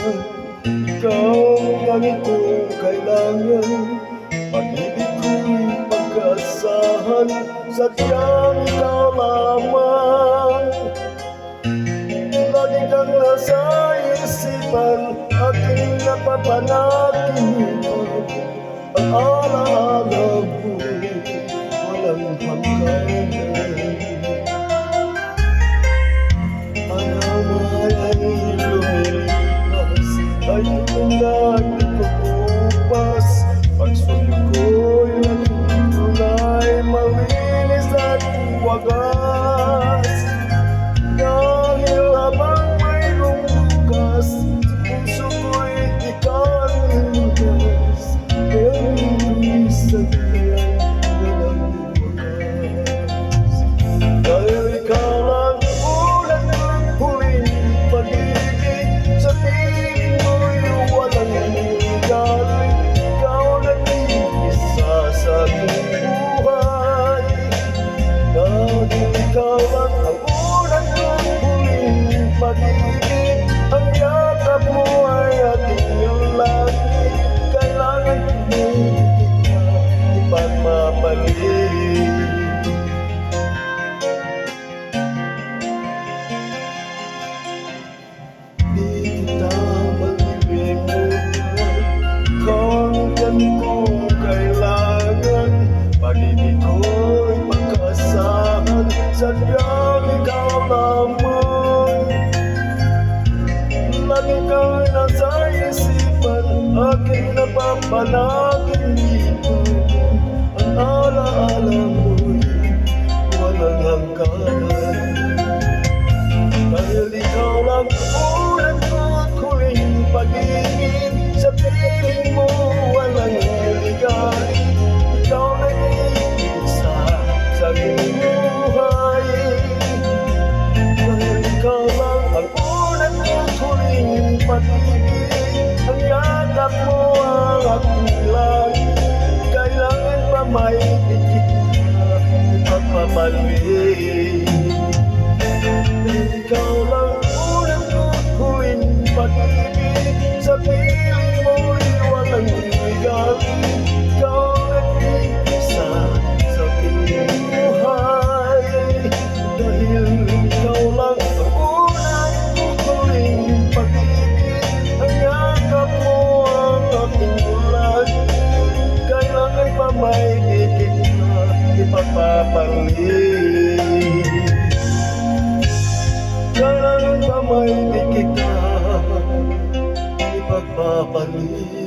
Ikaw ang langit kong kailangan, pag-ibig ko'y pag-asahan, sadyang ikaw lamang. Lagi kang nasa isipan, aking napapanaginipan. Ang alaala mo'y walang hanggan. Ay tunay ikukupas, pagsuyo ko'y tunay malinis at wagas. Dahil habang mayroong bukas, sa puso ko'y ikaw ang lunas. Kaya hindi sabihan walang wakas. Dahil ikaw lang ulan ng huling pag-ibig, sa piling mo'y walang galing. Ikaw nag-iisa sa aking buhay. Dahil ikaw lang ang ulan ng huling pag-ibig, ang yakap mo ay aking lagi. Kailangan mo ipagmapalit. Pag-ibig ko'y pagkaasahan, sadyang ikaw lamang. Lagi kang nasa isipan, aking napapanaginipan. Ang alaala mo'y walang hanggan. Dahil ikaw lang unang at huling pag-ibig, sa piling mo walang iligalig. Ikaw nag-iisa sa aking buhay. Dahil ikaw lang ang unang at huling pag-ibig, ang yakap mo ang aking lagi. Kailangan pa may ikit na ipagpapalit. Dahil ikaw lang unang at huling pag-ibig, sa piling mo'y walang iligalig. Ikaw nag-iisa sa aking buhay. Dahil ikaw lang ang unang at huling pag-ibig, ang yakap mo ang aking lagi. Kailangan pa may ikit na ipagpapalit. Kailangan pa may ikit na ipagpapalit.